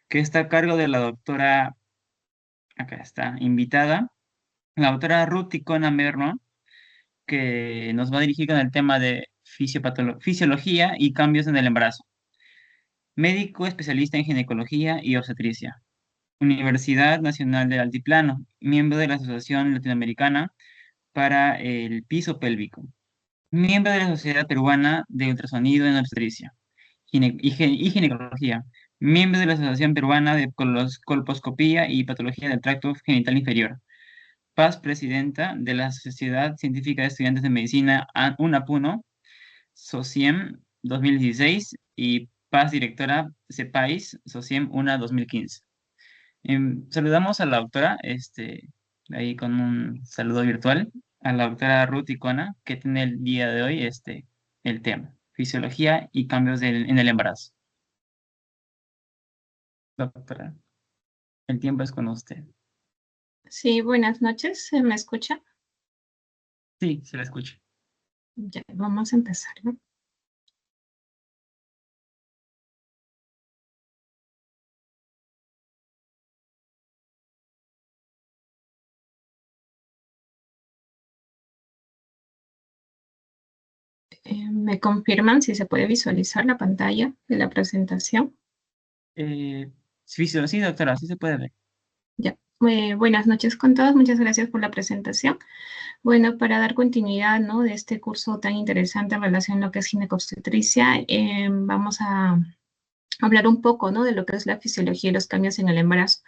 que está a cargo de la doctora, acá está, invitada, la doctora Ruth Ticona Merno, que nos va a dirigir con el tema de fisiología y cambios en el embarazo. Médico especialista en ginecología y obstetricia. Universidad Nacional del Altiplano, miembro de la Asociación Latinoamericana para el Piso Pélvico. Miembro de la Sociedad Peruana de Ultrasonido en Obstetricia y Ginecología. Miembro de la Asociación Peruana de Colposcopía y Patología del Tracto Genital Inferior. Paz Presidenta de la Sociedad Científica de Estudiantes de Medicina UNAPUNO, SOCIEM 2016 y Paz Directora CEPAIS, SOCIEM UNA 2015. Saludamos a la doctora, ahí con un saludo virtual, a la doctora Ruth Icona, que tiene el día de hoy el tema, fisiología y cambios en el embarazo. Doctora, el tiempo es con usted. Sí, buenas noches. ¿Se me escucha? Sí, se la escucha. Ya, vamos a empezar, ¿no? ¿Me confirman si se puede visualizar la pantalla de la presentación? Sí, doctora, sí se puede ver. Ya. Buenas noches con todos. Muchas gracias por la presentación. Bueno, para dar continuidad, ¿no?, de este curso tan interesante en relación a lo que es ginecobstetricia, vamos a hablar un poco, ¿no?, de lo que es la fisiología y los cambios en el embarazo.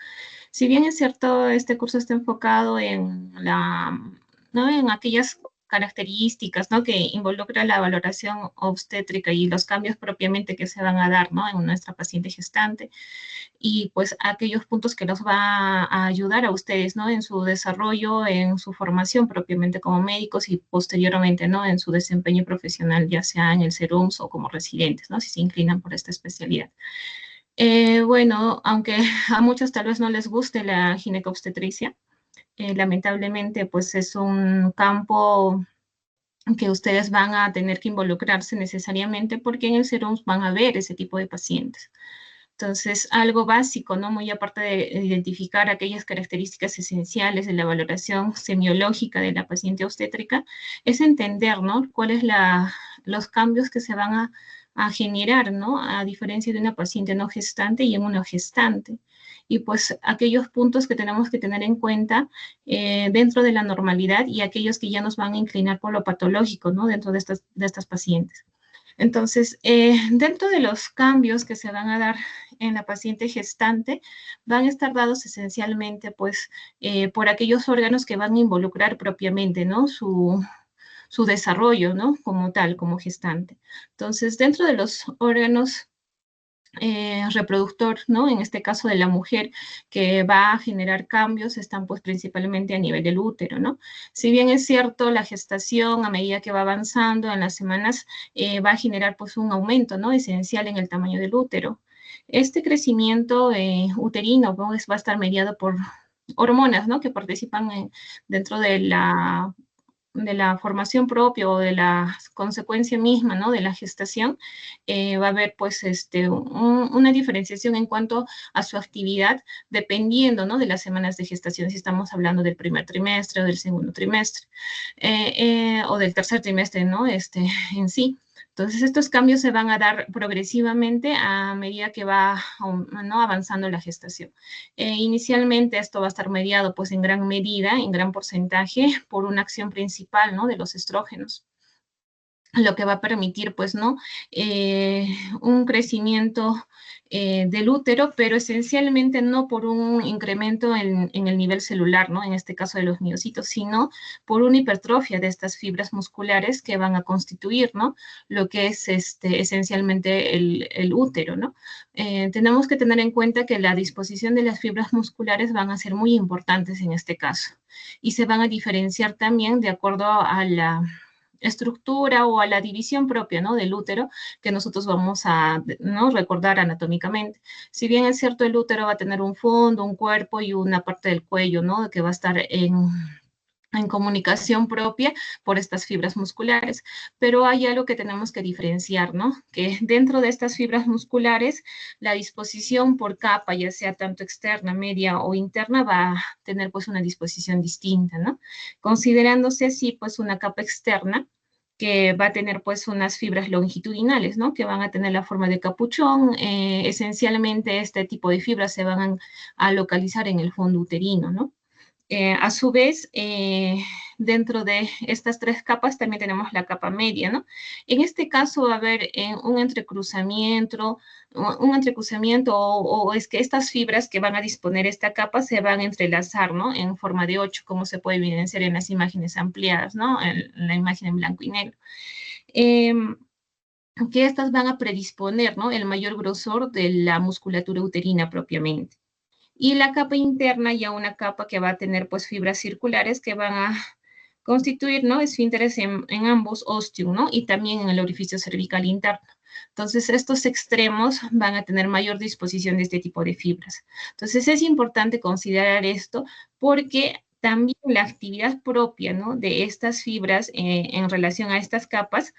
Si bien es cierto, este curso está enfocado en ¿no?, en aquellas características, ¿no?, que involucra la valoración obstétrica y los cambios propiamente que se van a dar, ¿no?, en nuestra paciente gestante, y pues aquellos puntos que los va a ayudar a ustedes, ¿no?, en su desarrollo, en su formación propiamente como médicos y posteriormente, ¿no?, en su desempeño profesional, ya sea en el SERUMS o como residentes, ¿no?, si se inclinan por esta especialidad. Bueno, aunque a muchos tal vez no les guste la ginecobstetricia, lamentablemente pues es un campo que ustedes van a tener que involucrarse necesariamente porque en el SERUMS van a ver ese tipo de pacientes. Entonces, algo básico, ¿no?, muy aparte de identificar aquellas características esenciales de la valoración semiológica de la paciente obstétrica, es entender, ¿no?, cuáles los cambios que se van a generar, ¿no?, a diferencia de una paciente no gestante y en una gestante. Y pues aquellos puntos que tenemos que tener en cuenta dentro de la normalidad y aquellos que ya nos van a inclinar por lo patológico, ¿no?, dentro de estas pacientes. Entonces, dentro de los cambios que se van a dar en la paciente gestante, van a estar dados esencialmente, pues, por aquellos órganos que van a involucrar propiamente, ¿no?, su desarrollo, ¿no?, como tal, como gestante. Entonces, dentro de los órganos reproductor, ¿no?, en este caso de la mujer, que va a generar cambios, están pues principalmente a nivel del útero, ¿no? Si bien es cierto, la gestación a medida que va avanzando en las semanas va a generar pues un aumento, ¿no?, esencial en el tamaño del útero. Este crecimiento uterino pues, va a estar mediado por hormonas, ¿no?, que participan dentro de la formación propia o de la consecuencia misma, ¿no?, de la gestación, va a haber pues una diferenciación en cuanto a su actividad dependiendo, ¿no?, de las semanas de gestación, si estamos hablando del primer trimestre o del segundo trimestre, o del tercer trimestre, ¿no?, en sí. Entonces, estos cambios se van a dar progresivamente a medida que va, ¿no?, avanzando la gestación. Inicialmente esto va a estar mediado pues en gran medida, en gran porcentaje, por una acción principal, ¿no?, de los estrógenos, lo que va a permitir, pues, ¿no?, un crecimiento del útero, pero esencialmente no por un incremento en el nivel celular, ¿no?, en este caso de los miocitos, sino por una hipertrofia de estas fibras musculares que van a constituir, ¿no?, lo que es esencialmente el útero, ¿no? Tenemos que tener en cuenta que la disposición de las fibras musculares van a ser muy importantes en este caso y se van a diferenciar también de acuerdo a la estructura o a la división propia, ¿no?, del útero que nosotros vamos a, ¿no?, recordar anatómicamente. Si bien es cierto, el útero va a tener un fondo, un cuerpo y una parte del cuello, ¿no?, que va a estar en comunicación propia por estas fibras musculares. Pero hay algo que tenemos que diferenciar, ¿no? Que dentro de estas fibras musculares, la disposición por capa, ya sea tanto externa, media o interna, va a tener pues una disposición distinta, ¿no? Considerándose así pues una capa externa, que va a tener pues unas fibras longitudinales, ¿no? Que van a tener la forma de capuchón. Esencialmente este tipo de fibras se van a localizar en el fondo uterino, ¿no? A su vez, dentro de estas tres capas también tenemos la capa media, ¿no? En este caso va a haber un entrecruzamiento o es que estas fibras que van a disponer esta capa se van a entrelazar, ¿no? En forma de 8, como se puede evidenciar en las imágenes ampliadas, ¿no? En la imagen en blanco y negro. Eh, que estas van a predisponer, ¿no? El mayor grosor de la musculatura uterina propiamente. Y la capa interna, ya una capa que va a tener pues fibras circulares que van a constituir, ¿no? Esfínteres en ambos ostium, ¿no? Y también en el orificio cervical interno. Entonces, estos extremos van a tener mayor disposición de este tipo de fibras. Entonces, es importante considerar esto porque también la actividad propia, ¿no? De estas fibras en relación a estas capas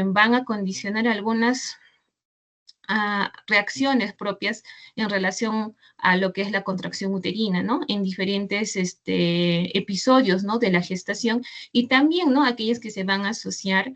van a condicionar algunas reacciones propias en relación a lo que es la contracción uterina, ¿no? En diferentes episodios, ¿no? De la gestación y también, ¿no? Aquellas que se van a asociar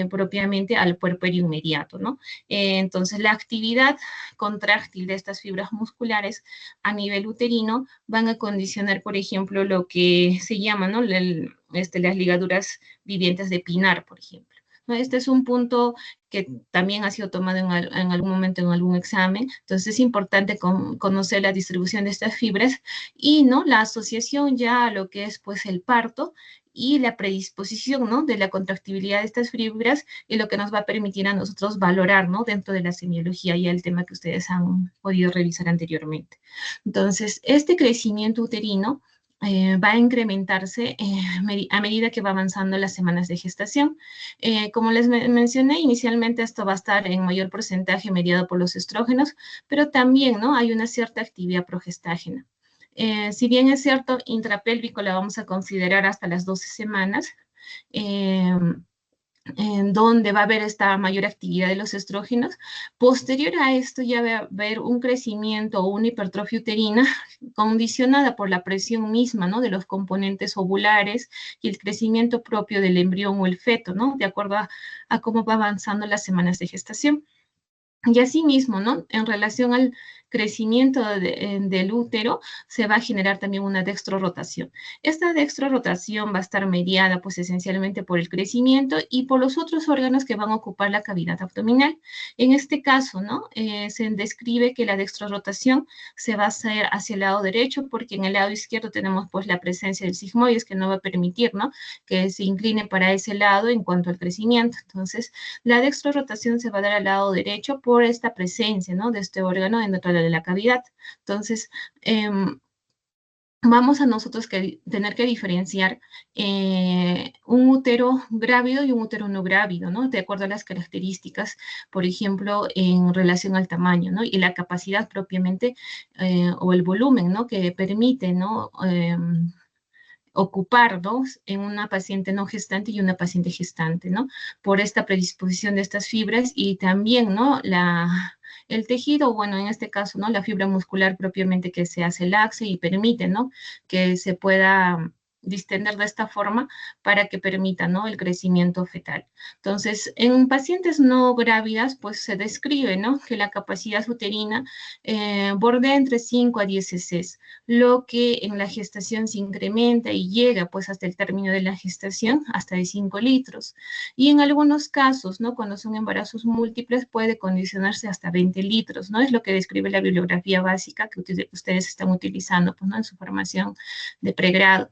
propiamente al puerperio inmediato, ¿no? Entonces, la actividad contráctil de estas fibras musculares a nivel uterino van a condicionar, por ejemplo, lo que se llama, ¿no? Las ligaduras vivientes de Pinar, por ejemplo. ¿No? Este es un punto que también ha sido tomado en algún momento en algún examen. Entonces es importante conocer la distribución de estas fibras y ¿no? La asociación ya a lo que es pues el parto y la predisposición ¿no? de la contractibilidad de estas fibras y lo que nos va a permitir a nosotros valorar ¿no? dentro de la semiología y el tema que ustedes han podido revisar anteriormente. Entonces, este crecimiento uterino va a incrementarse a medida que va avanzando las semanas de gestación. Como les mencioné, inicialmente esto va a estar en mayor porcentaje mediado por los estrógenos, pero también ¿no? hay una cierta actividad progestágena. Si bien es cierto, intrapélvico la vamos a considerar hasta las 12 semanas, eh, en donde va a haber esta mayor actividad de los estrógenos. Posterior a esto ya va a haber un crecimiento o una hipertrofia uterina condicionada por la presión misma, ¿no? De los componentes ovulares y el crecimiento propio del embrión o el feto, ¿no? De acuerdo a cómo va avanzando las semanas de gestación. Y asimismo, ¿no? En relación al crecimiento del útero, se va a generar también una dextrorotación. Esta dextrorotación va a estar mediada, pues, esencialmente por el crecimiento y por los otros órganos que van a ocupar la cavidad abdominal. En este caso, ¿no? Se describe que la dextrorotación se va a hacer hacia el lado derecho, porque en el lado izquierdo tenemos, pues, la presencia del sigmoides, que no va a permitir, ¿no? Que se incline para ese lado en cuanto al crecimiento. Entonces, la dextrorotación se va a dar al lado derecho por esta presencia, ¿no? De este órgano dentro de la cavidad. Entonces, vamos a nosotros tener que diferenciar un útero grávido y un útero no grávido, ¿no? De acuerdo a las características, por ejemplo, en relación al tamaño, ¿no? Y la capacidad propiamente o el volumen, ¿no? Que permite, ¿no? Ocuparnos en una paciente no gestante y una paciente gestante, ¿no? Por esta predisposición de estas fibras y también, ¿no? El tejido, bueno, en este caso, ¿no? La fibra muscular propiamente que se hace laxe y permite, ¿no? Que se pueda distender de esta forma para que permita, ¿no? El crecimiento fetal. Entonces, en pacientes no grávidas, pues se describe, ¿no? Que la capacidad uterina bordea entre 5 a 10 cc, lo que en la gestación se incrementa y llega pues hasta el término de la gestación, hasta de 5 litros. Y en algunos casos, ¿no? Cuando son embarazos múltiples, puede condicionarse hasta 20 litros, ¿no? Es lo que describe la bibliografía básica que ustedes están utilizando, pues, ¿no? En su formación de pregrado.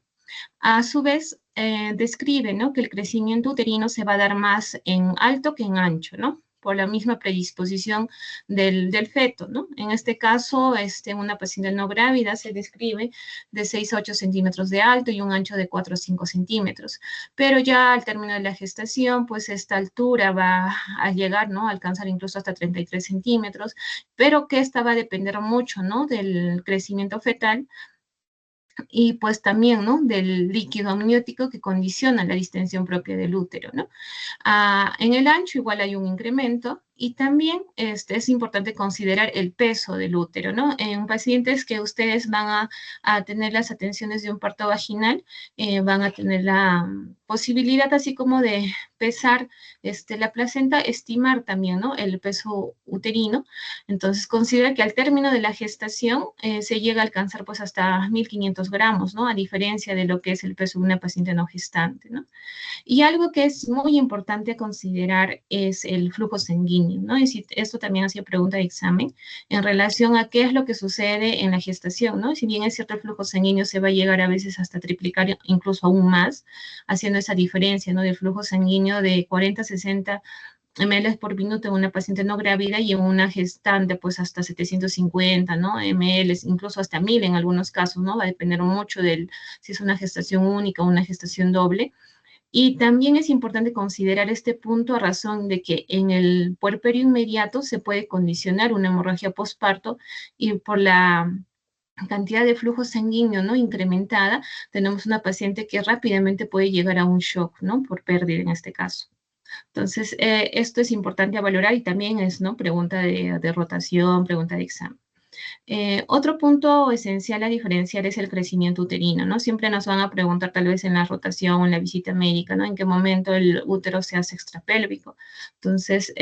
A su vez, describe, ¿no? Que el crecimiento uterino se va a dar más en alto que en ancho, ¿no? Por la misma predisposición del feto, ¿no? En este caso, una paciente no grávida se describe de 6 a 8 centímetros de alto y un ancho de 4 a 5 centímetros. Pero ya al término de la gestación, pues esta altura va a llegar, ¿no? A alcanzar incluso hasta 33 centímetros, pero que esta va a depender mucho, ¿no? Del crecimiento fetal y pues también, ¿no?, del líquido amniótico que condiciona la distensión propia del útero, ¿no? En el ancho igual hay un incremento y también es importante considerar el peso del útero, ¿no? En pacientes que ustedes van a tener las atenciones de un parto vaginal, van a tener la posibilidad así como de pesar la placenta, estimar también, ¿no?, el peso uterino. Entonces, considera que al término de la gestación se llega a alcanzar pues hasta 1.500 gramos, ¿no?, a diferencia de lo que es el peso de una paciente no gestante, ¿no? Y algo que es muy importante considerar es el flujo sanguíneo, ¿no? Y si, esto también hacía pregunta de examen en relación a qué es lo que sucede en la gestación, ¿no? Si bien es cierto, el flujo sanguíneo se va a llegar a veces hasta triplicar, incluso aún más, haciendo esa diferencia, ¿no?, del flujo sanguíneo de 40 a 60 ml por minuto en una paciente no grávida y en una gestante pues hasta 750, ¿no?, ml, incluso hasta 1.000 en algunos casos, ¿no? Va a depender mucho del si es una gestación única o una gestación doble. Y también es importante considerar este punto a razón de que en el puerperio inmediato se puede condicionar una hemorragia postparto y por la cantidad de flujo sanguíneo, ¿no?, incrementada, tenemos una paciente que rápidamente puede llegar a un shock, ¿no?, por pérdida en este caso. Entonces, esto es importante a valorar y también es, ¿no?, pregunta de rotación, pregunta de examen. Otro punto esencial a diferenciar es el crecimiento uterino, ¿no? Siempre nos van a preguntar tal vez en la rotación o en la visita médica, ¿no?, en qué momento el útero se hace extrapélvico. Entonces,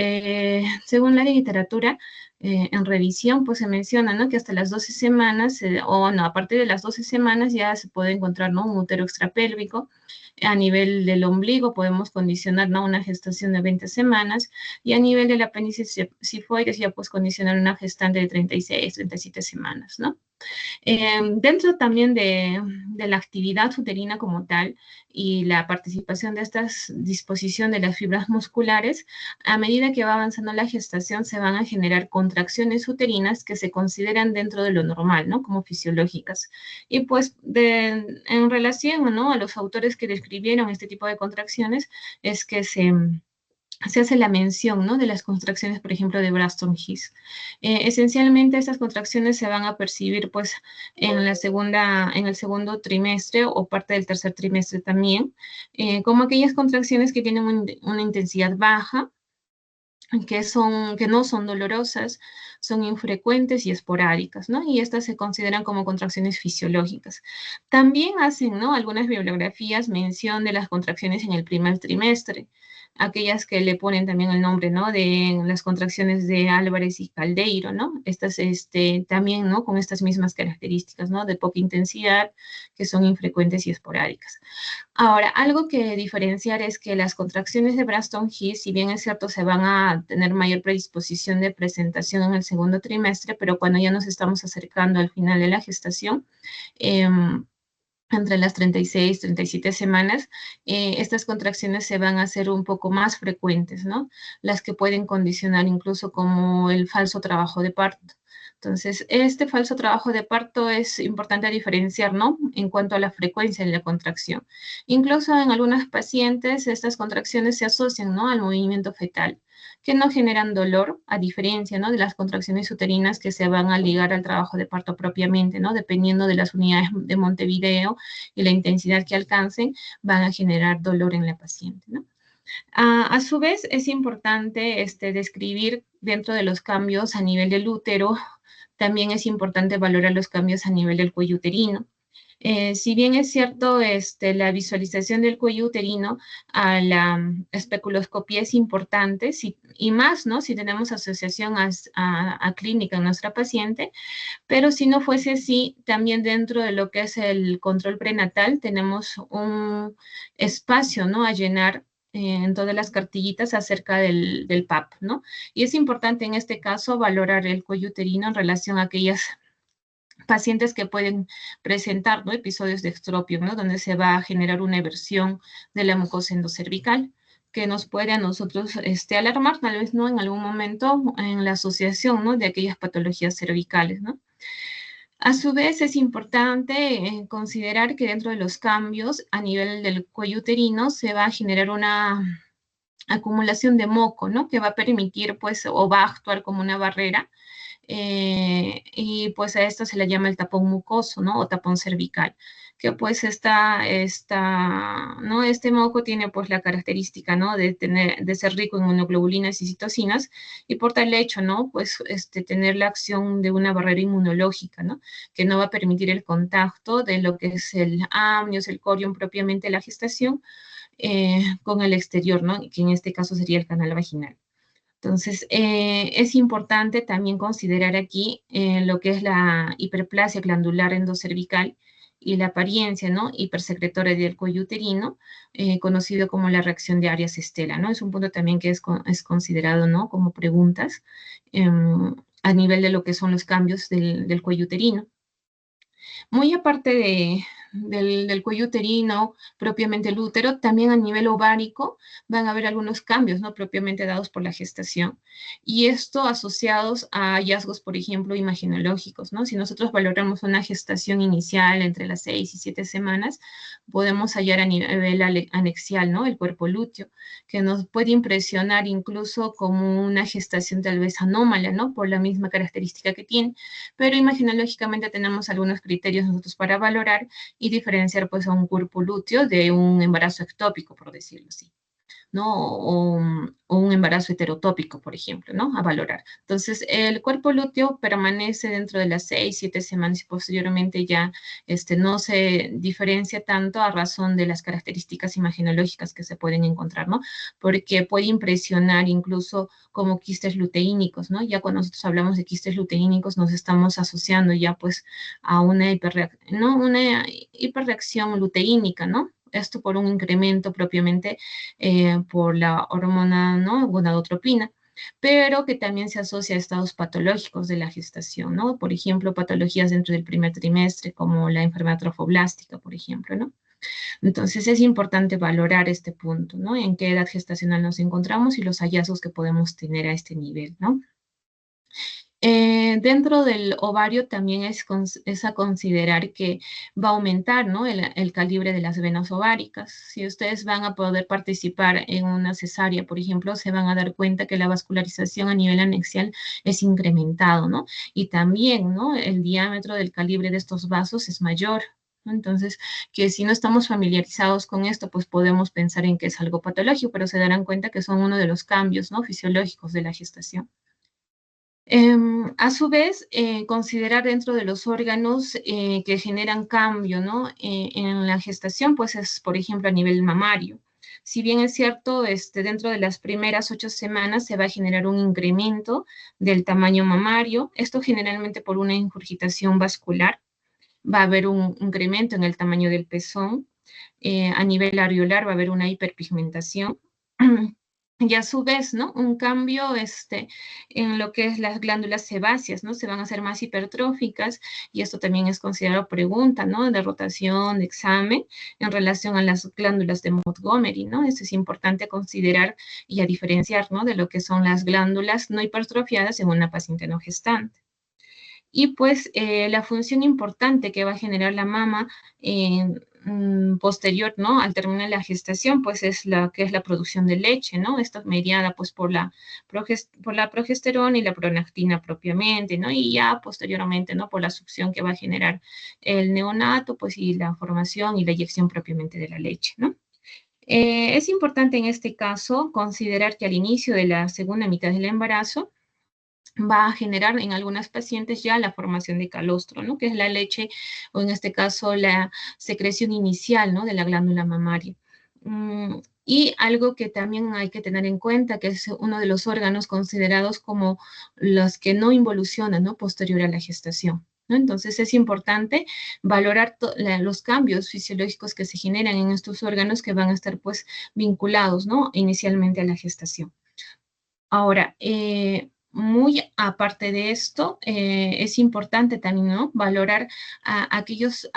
según la literatura, en revisión, pues se menciona, ¿no?, que hasta las 12 semanas, o no, a partir de las 12 semanas ya se puede encontrar, ¿no?, un útero extrapélvico. A nivel del ombligo podemos condicionar, ¿no?, una gestación de 20 semanas y a nivel del apéndice cifoides ya pues condicionar una gestante de 36, 37 semanas, ¿no? Dentro también de la actividad uterina como tal y la participación de esta disposición de las fibras musculares, a medida que va avanzando la gestación se van a generar contracciones uterinas que se consideran dentro de lo normal, ¿no?, como fisiológicas. Y pues en relación, ¿no?, a los autores que describieron este tipo de contracciones, es que se hace la mención, ¿no?, de las contracciones, por ejemplo, de Braxton Hicks. Esencialmente, estas contracciones se van a percibir, pues, en el segundo trimestre o parte del tercer trimestre también, como aquellas contracciones que tienen una intensidad baja, que no son dolorosas, son infrecuentes y esporádicas, ¿no? Y estas se consideran como contracciones fisiológicas. También hacen, ¿no?, algunas bibliografías mención de las contracciones en el primer trimestre, aquellas que le ponen también el nombre, ¿no?, de las contracciones de Álvarez y Caldeiro, ¿no? Estas, también, ¿no?, con estas mismas características, ¿no?, de poca intensidad, que son infrecuentes y esporádicas. Ahora, algo que diferenciar es que las contracciones de Braxton Hicks, si bien es cierto, se van a tener mayor predisposición de presentación en el segundo trimestre, pero cuando ya nos estamos acercando al final de la gestación, entre las 36, 37 semanas, estas contracciones se van a hacer un poco más frecuentes, ¿no? Las que pueden condicionar incluso como el falso trabajo de parto. Entonces, este falso trabajo de parto es importante diferenciar, ¿no?, en cuanto a la frecuencia de la contracción. Incluso en algunas pacientes, estas contracciones se asocian, ¿no?, al movimiento fetal, que no generan dolor, a diferencia, ¿no?, de las contracciones uterinas que se van a ligar al trabajo de parto propiamente, ¿no?, dependiendo de las unidades de Montevideo y la intensidad que alcancen, van a generar dolor en la paciente, ¿no? A su vez, es importante describir dentro de los cambios a nivel del útero, también es importante valorar los cambios a nivel del cuello uterino. Si bien es cierto, la visualización del cuello uterino a la especuloscopía es importante, y más, ¿no?, si tenemos asociación a clínica en nuestra paciente, pero si no fuese así, también dentro de lo que es el control prenatal tenemos un espacio, ¿no?, a llenar en todas las cartillitas acerca del PAP, ¿no? Y es importante en este caso valorar el cuello uterino en relación a aquellas pacientes que pueden presentar, ¿no?, episodios de estropio, ¿no?, donde se va a generar una eversión de la mucosa endocervical que nos puede a nosotros alarmar, tal vez, ¿no?, en algún momento en la asociación, ¿no?, de aquellas patologías cervicales, ¿no? A su vez, es importante considerar que dentro de los cambios a nivel del cuello uterino se va a generar una acumulación de moco, ¿no?, que va a permitir, pues, o va a actuar como una barrera y pues a esto se le llama el tapón mucoso, ¿no? O tapón cervical, que pues ¿no? Este moco tiene pues la característica, ¿no? De ser rico en monoglobulinas y citocinas, y por tal hecho, ¿no? Pues tener la acción de una barrera inmunológica, ¿no? Que no va a permitir el contacto de lo que es el amnios, el corium propiamente la gestación, con el exterior, ¿no? Que en este caso sería el canal vaginal. Entonces, es importante también considerar aquí lo que es la hiperplasia glandular endocervical y la apariencia, ¿no? Hipersecretoria del cuello uterino, conocido como la reacción de Arias-Estela, ¿no? Es un punto también que es considerado, ¿no? Como preguntas a nivel de lo que son los cambios del cuello uterino. Muy aparte del cuello uterino, propiamente el útero, también a nivel ovárico van a haber algunos cambios, ¿no? Propiamente dados por la gestación. Y esto asociados a hallazgos, por ejemplo, imaginológicos, ¿no? Si nosotros valoramos una gestación inicial entre las 6 y 7 semanas, podemos hallar a nivel anexial, ¿no? El cuerpo lúteo, que nos puede impresionar incluso como una gestación tal vez anómala, ¿no? Por la misma característica que tiene, pero imaginológicamente tenemos algunos criterios nosotros para valorar y diferenciar pues a un cuerpo lúteo de un embarazo ectópico, por decirlo así. ¿No? O un embarazo heterotópico, por ejemplo, ¿no? A valorar. Entonces, el cuerpo lúteo permanece dentro de las 6, 7 semanas y posteriormente ya no se diferencia tanto a razón de las características imaginológicas que se pueden encontrar, ¿no? Porque puede impresionar incluso como quistes luteínicos, ¿no? Ya cuando nosotros hablamos de quistes luteínicos nos estamos asociando ya pues a una hiperreacción luteínica, ¿no? Esto por un incremento propiamente por la hormona, ¿no? Gonadotropina, pero que también se asocia a estados patológicos de la gestación, ¿no? Por ejemplo, patologías dentro del primer trimestre, como la enfermedad trofoblástica, por ejemplo, ¿no? Entonces es importante valorar este punto, ¿no? En qué edad gestacional nos encontramos y los hallazgos que podemos tener a este nivel, ¿no? Dentro del ovario también es a considerar que va a aumentar, ¿no? El calibre de las venas ováricas. Si ustedes van a poder participar en una cesárea, por ejemplo, se van a dar cuenta que la vascularización a nivel anexial es incrementado, ¿no? Y también, ¿no? El diámetro del calibre de estos vasos es mayor. ¿No? Entonces, que si no estamos familiarizados con esto, pues podemos pensar en que es algo patológico, pero se darán cuenta que son uno de los cambios, ¿no? Fisiológicos de la gestación. A su vez, considerar dentro de los órganos que generan cambio, ¿no? En la gestación, pues es, por ejemplo, a nivel mamario. Si bien es cierto, dentro de las primeras 8 semanas se va a generar un incremento del tamaño mamario, esto generalmente por una ingurgitación vascular, va a haber un incremento en el tamaño del pezón, a nivel areolar va a haber una hiperpigmentación, y a su vez, ¿no? Un cambio en lo que es las glándulas sebáceas, ¿no? Se van a hacer más hipertróficas y esto también es considerado pregunta, ¿no? De rotación, de examen en relación a las glándulas de Montgomery, ¿no? Esto es importante considerar y a diferenciar, ¿no? De lo que son las glándulas no hipertrofiadas en una paciente no gestante. Y pues la función importante que va a generar la mama posterior, ¿no? Al terminar la gestación, pues es la que es la producción de leche, ¿no? Esta es mediada pues por la progesterona y la prolactina propiamente, ¿no? Y ya posteriormente, ¿no? Por la succión que va a generar el neonato, pues y la formación y la eyección propiamente de la leche, ¿no? Es importante en este caso considerar que al inicio de la segunda mitad del embarazo, va a generar en algunas pacientes ya la formación de calostro, ¿no? Que es la leche, o en este caso la secreción inicial, ¿no? De la glándula mamaria. Y algo que también hay que tener en cuenta, que es uno de los órganos considerados como los que no involucionan, ¿no? Posterior a la gestación. ¿No? Entonces es importante valorar los cambios fisiológicos que se generan en estos órganos que van a estar pues vinculados, ¿no? Inicialmente a la gestación. Ahora, muy aparte de esto, es importante también, ¿no? Valorar aquellos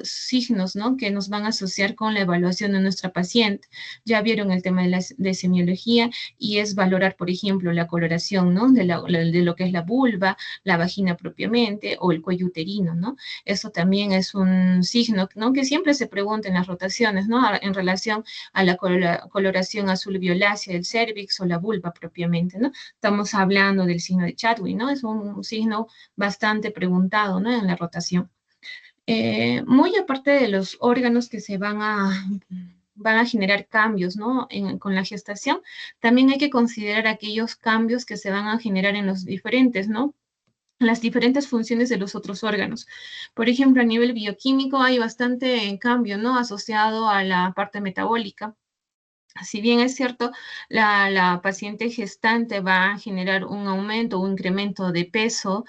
signos, ¿no? Que nos van a asociar con la evaluación de nuestra paciente. Ya vieron el tema de semiología y es valorar, por ejemplo, la coloración, ¿no? De lo que es la vulva, la vagina propiamente o el cuello uterino, ¿no? Eso también es un signo, ¿no? Que siempre se pregunta en las rotaciones, ¿no? En relación a la coloración azul violácea del cérvix o la vulva propiamente, ¿no? Estamos hablando hablando del signo de Chadwick, ¿no? Es un signo bastante preguntado, ¿no? En la rotación. Muy aparte de los órganos que van a generar cambios, ¿no? Con la gestación, también hay que considerar aquellos cambios que se van a generar en los diferentes, ¿no? Las diferentes funciones de los otros órganos. Por ejemplo, a nivel bioquímico hay bastante cambio, ¿no? Asociado a la parte metabólica. Si bien es cierto, la paciente gestante va a generar un aumento o un incremento de peso,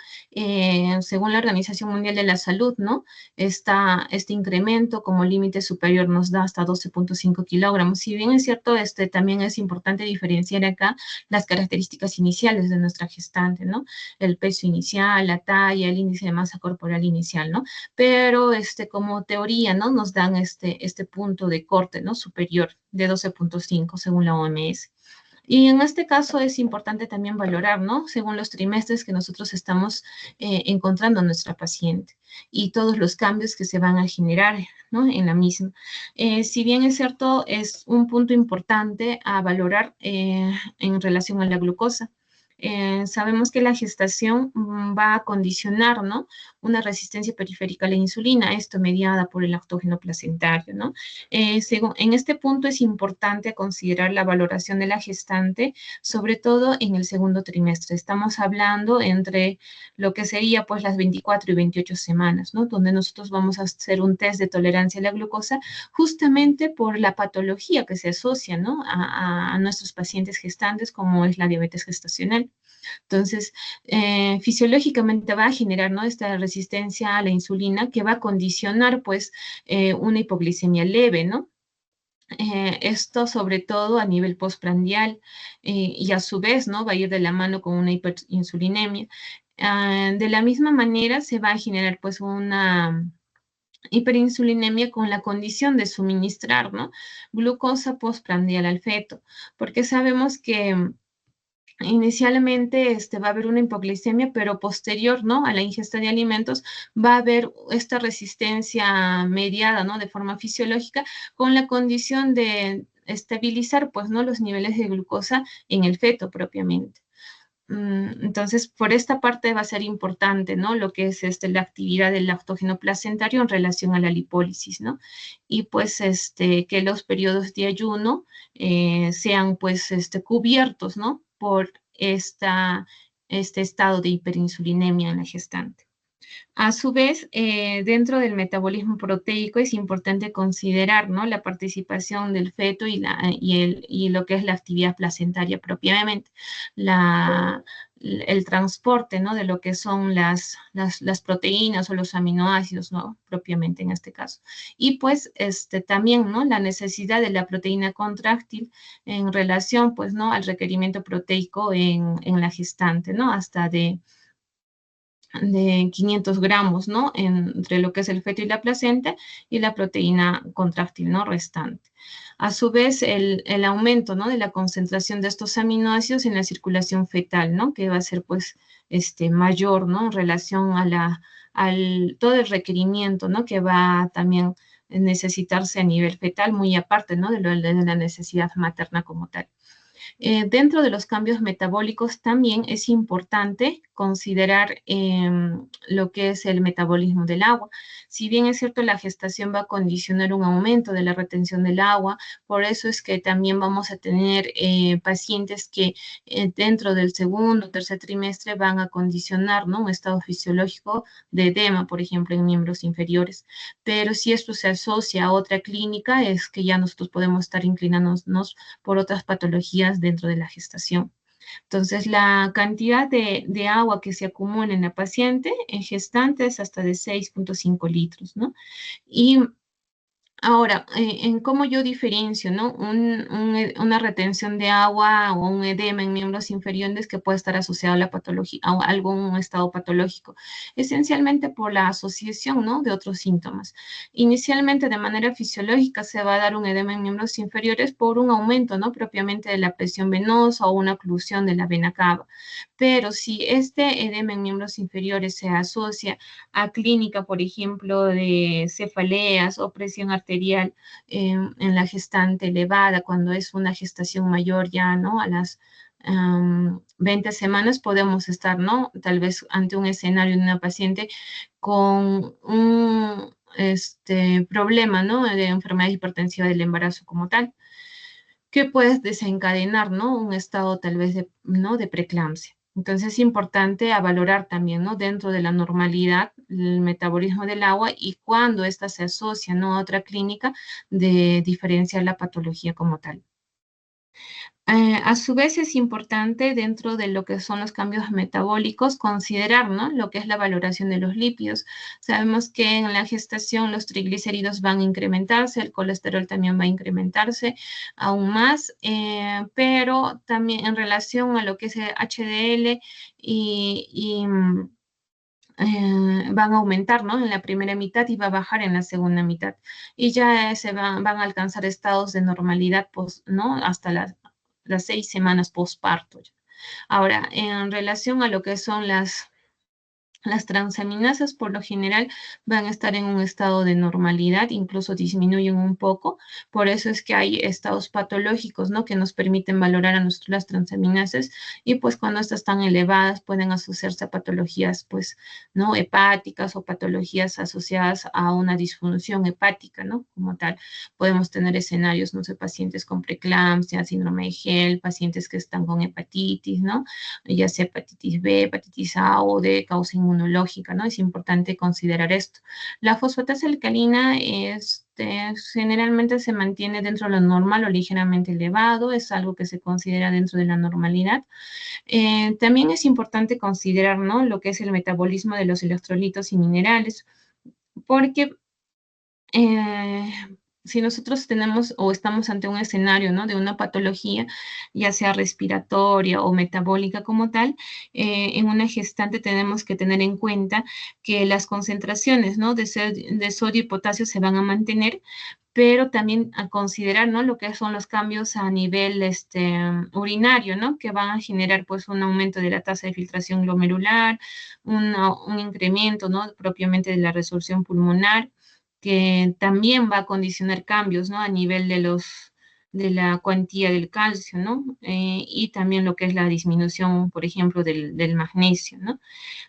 según la Organización Mundial de la Salud, ¿no? Este incremento como límite superior nos da hasta 12,5 kilogramos. Si bien es cierto, también es importante diferenciar acá las características iniciales de nuestra gestante, ¿no? El peso inicial, la talla, el índice de masa corporal inicial, ¿no? Pero como teoría, ¿no? Nos dan este punto de corte, ¿no? Superior de 12,5 según la OMS. Y en este caso es importante también valorar, ¿no? Según los trimestres que nosotros estamos encontrando a nuestra paciente y todos los cambios que se van a generar, ¿no? En la misma. Si bien es cierto, es un punto importante a valorar en relación a la glucosa. Sabemos que la gestación va a condicionar, ¿no? Una resistencia periférica a la insulina, esto mediada por el lactógeno placentario, ¿no? En este punto es importante considerar la valoración de la gestante, sobre todo en el segundo trimestre. Estamos hablando entre lo que sería pues las 24 y 28 semanas, ¿no? Donde nosotros vamos a hacer un test de tolerancia a la glucosa justamente por la patología que se asocia, ¿no? A nuestros pacientes gestantes como es la diabetes gestacional. Entonces, fisiológicamente va a generar, ¿no? Esta resistencia a la insulina que va a condicionar, pues, una hipoglicemia leve, ¿no? Esto sobre todo a nivel postprandial y a su vez, ¿no? Va a ir de la mano con una hiperinsulinemia. De la misma manera se va a generar, pues, una hiperinsulinemia con la condición de suministrar, ¿no? Glucosa postprandial al feto, porque sabemos que inicialmente va a haber una hipoglicemia, pero posterior, ¿no? A la ingesta de alimentos va a haber esta resistencia mediada, ¿no? De forma fisiológica con la condición de estabilizar, pues, ¿no? Los niveles de glucosa en el feto propiamente. Entonces, por esta parte va a ser importante, ¿no? Lo que es la actividad del lactógeno placentario en relación a la lipólisis, ¿no? Y pues que los periodos de ayuno sean pues cubiertos, ¿no? Por este estado de hiperinsulinemia en la gestante. A su vez, dentro del metabolismo proteico es importante considerar, ¿no? La participación del feto y lo que es la actividad placentaria propiamente, el transporte, ¿no? De lo que son las proteínas o los aminoácidos, ¿no? Propiamente en este caso. Y pues también, ¿no? La necesidad de la proteína contráctil en relación, pues, ¿no? Al requerimiento proteico en la gestante, ¿no? Hasta de 500 gramos, ¿no? Entre lo que es el feto y la placenta y la proteína contráctil, ¿no? Restante. A su vez, el aumento, ¿no? De la concentración de estos aminoácidos en la circulación fetal, ¿no? Que va a ser, pues, mayor, ¿no? En relación a todo el requerimiento, ¿no? Que va a también necesitarse a nivel fetal, muy aparte, ¿no? De la necesidad materna como tal. Dentro de los cambios metabólicos también es importante considerar lo que es el metabolismo del agua. Si bien es cierto, la gestación va a condicionar un aumento de la retención del agua, por eso es que también vamos a tener pacientes que dentro del segundo o tercer trimestre van a condicionar, ¿no? Un estado fisiológico de edema, por ejemplo, en miembros inferiores. Pero si esto se asocia a otra clínica, es que ya nosotros podemos estar inclinándonos por otras patologías dentro de la gestación. Entonces, la cantidad de agua que se acumula en la paciente en gestante es hasta de 6,5 litros, ¿no? Y ahora, en cómo yo diferencio, ¿no? Una retención de agua o un edema en miembros inferiores que puede estar asociado a la patología, a algún estado patológico, esencialmente por la asociación, ¿no? De otros síntomas. Inicialmente, de manera fisiológica, se va a dar un edema en miembros inferiores por un aumento, ¿no? Propiamente de la presión venosa o una oclusión de la vena cava. Pero si este edema en miembros inferiores se asocia a clínica, por ejemplo, de cefaleas o presión arterial en la gestante elevada, cuando es una gestación mayor ya, ¿no? 20 semanas podemos estar, ¿no? Tal vez ante un escenario de una paciente con un problema, ¿no? De enfermedad hipertensiva del embarazo como tal, que puede desencadenar, ¿no? Un estado tal vez de, ¿no? De preeclampsia. Entonces es importante a valorar también, ¿no? Dentro de la normalidad, el metabolismo del agua y cuando ésta se asocia, ¿no? A otra clínica, de diferenciar la patología como tal. A su vez es importante dentro de lo que son los cambios metabólicos considerar, ¿no? Lo que es la valoración de los lípidos. Sabemos que en la gestación los triglicéridos van a incrementarse, el colesterol también va a incrementarse aún más, pero también en relación a lo que es el HDL van a aumentar, ¿no? En la primera mitad y va a bajar en la segunda mitad. Y ya van a alcanzar estados de normalidad, pues, ¿no? Hasta las 6 semanas postparto. Ahora, en relación a lo que son las transaminasas por lo general van a estar en un estado de normalidad, incluso disminuyen un poco. Por eso es que hay estados patológicos, ¿no? Que nos permiten valorar a nosotros las transaminasas y pues cuando estas están elevadas pueden asociarse a patologías, pues, ¿no? Hepáticas o patologías asociadas a una disfunción hepática, ¿no? Como tal, podemos tener escenarios, no sé, pacientes con preeclampsia, síndrome de Gel, pacientes que están con hepatitis, ¿no? Ya sea hepatitis B, hepatitis A o de causa inmunológica, ¿no? Es importante considerar esto. La fosfatasa alcalina generalmente se mantiene dentro de lo normal o ligeramente elevado, es algo que se considera dentro de la normalidad. También es importante considerar, ¿no? Lo que es el metabolismo de los electrolitos y minerales, porque eh, si nosotros tenemos o estamos ante un escenario, ¿no? De una patología, ya sea respiratoria o metabólica como tal, en una gestante tenemos que tener en cuenta que las concentraciones, ¿no? De sodio y potasio se van a mantener, pero también a considerar, ¿no? Lo que son los cambios a nivel urinario, ¿no? Que van a generar, pues, un aumento de la tasa de filtración glomerular, un incremento, ¿no? Propiamente de la resolución pulmonar, que también va a condicionar cambios, ¿no? A nivel de la cuantía del calcio, ¿no? Y también lo que es la disminución, por ejemplo, del magnesio, ¿no?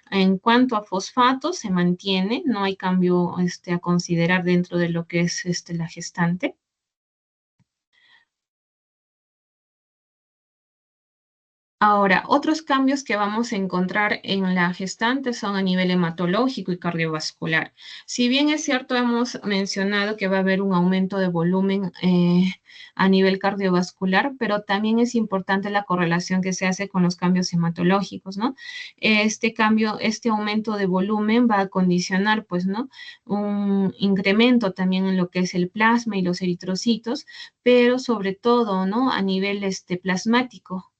En cuanto a fosfatos, se mantiene, no hay cambio a considerar dentro de lo que es la gestante. Ahora, otros cambios que vamos a encontrar en la gestante son a nivel hematológico y cardiovascular. Si bien es cierto, hemos mencionado que va a haber un aumento de volumen a nivel cardiovascular, pero también es importante la correlación que se hace con los cambios hematológicos, ¿no? Este cambio, este aumento de volumen va a condicionar, pues, ¿no? Un incremento también en lo que es el plasma y los eritrocitos, pero sobre todo, ¿no? A nivel plasmático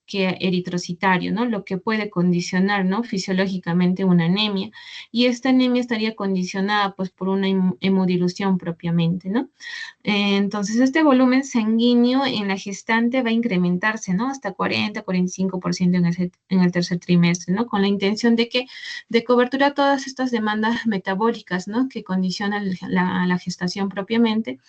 que eritrocitario, ¿no? Lo que puede condicionar, ¿no? Fisiológicamente una anemia. Y esta anemia estaría condicionada, pues, por una hemodilución propiamente, ¿no? Entonces, este volumen sanguíneo en la gestante va a incrementarse, ¿no? Hasta 40-45% en el tercer trimestre, ¿no? Con la intención de cobertura a todas estas demandas metabólicas, ¿no? Que condicionan la gestación propiamente,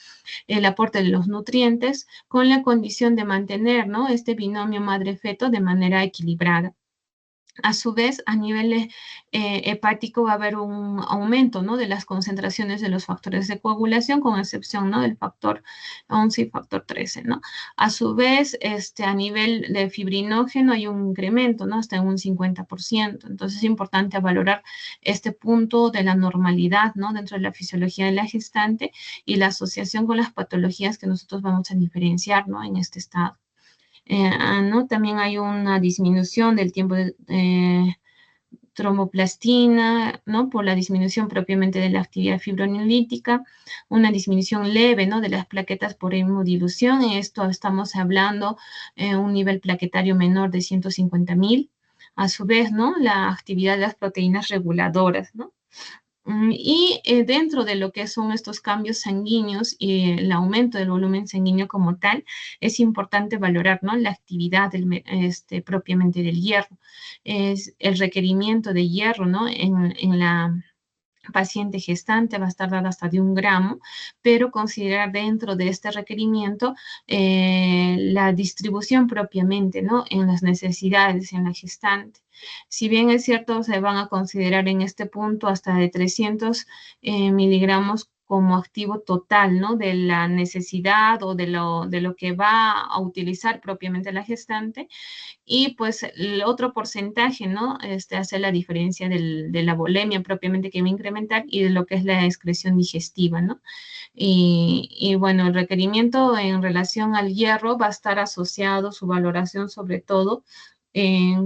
el aporte de los nutrientes, con la condición de mantener, ¿no? Este binomio madre-feto de manera equilibrada. A su vez, a nivel hepático va a haber un aumento, ¿no? De las concentraciones de los factores de coagulación, con excepción, ¿no? Del factor 11 y factor 13, ¿no? A su vez, a nivel de fibrinógeno hay un incremento, ¿no? Hasta en un 50%. Entonces es importante valorar este punto de la normalidad, ¿no? Dentro de la fisiología de la gestante y la asociación con las patologías que nosotros vamos a diferenciar, ¿no? En este estado. ¿No? También hay una disminución del tiempo de tromboplastina, ¿no? Por la disminución propiamente de la actividad fibrinolítica, una disminución leve, ¿no? De las plaquetas por hemodilución. Esto estamos hablando un nivel plaquetario menor de 150.000. A su vez, ¿no? La actividad de las proteínas reguladoras, ¿no? Y dentro de lo que son estos cambios sanguíneos y el aumento del volumen sanguíneo como tal, es importante valorar, ¿no? La actividad propiamente del hierro, es el requerimiento de hierro, ¿no? En la paciente gestante va a estar dada hasta de 1 gramo, pero considerar dentro de este requerimiento la distribución propiamente, ¿no? En las necesidades en la gestante. Si bien es cierto, se van a considerar en este punto hasta de 300 miligramos como activo total, ¿no? De la necesidad o de lo que va a utilizar propiamente la gestante, y pues el otro porcentaje, ¿no? Hace la diferencia de la volemia propiamente que va a incrementar y de lo que es la excreción digestiva, ¿no? Y bueno, el requerimiento en relación al hierro va a estar asociado, su valoración sobre todo,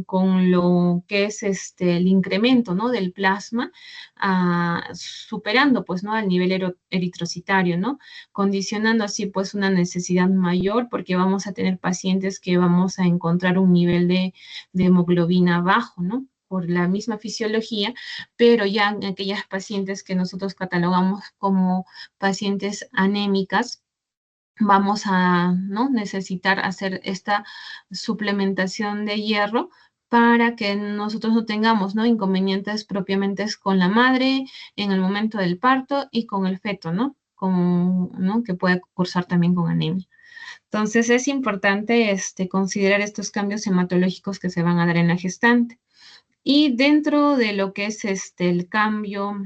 con lo que es el incremento, ¿no? Del plasma, superando, pues, ¿no? Al nivel eritrocitario, ¿no? Condicionando así, pues, una necesidad mayor, porque vamos a tener pacientes que vamos a encontrar un nivel de hemoglobina bajo, ¿no? Por la misma fisiología, pero ya en aquellas pacientes que nosotros catalogamos como pacientes anémicas, vamos a, ¿no? necesitar hacer esta suplementación de hierro para que nosotros no tengamos, ¿no? inconvenientes propiamente con la madre en el momento del parto y con el feto, ¿no? ¿no? Que puede cursar también con anemia. Entonces es importante considerar estos cambios hematológicos que se van a dar en la gestante. Y dentro de lo que es el cambio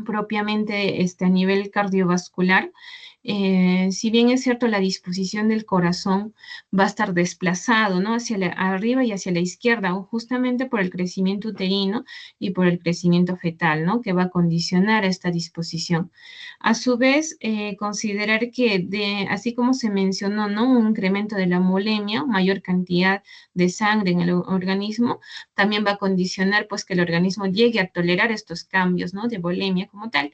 propiamente a nivel cardiovascular, si bien es cierto la disposición del corazón va a estar desplazado, ¿no? Hacia arriba y hacia la izquierda, justamente por el crecimiento uterino y por el crecimiento fetal, ¿no? Que va a condicionar esta disposición. A su vez, considerar que así como se mencionó, ¿no? Un incremento de la molemia, mayor cantidad de sangre en el organismo, también va a condicionar pues que el organismo llegue a tolerar estos cambios, ¿no? De volemia como tal,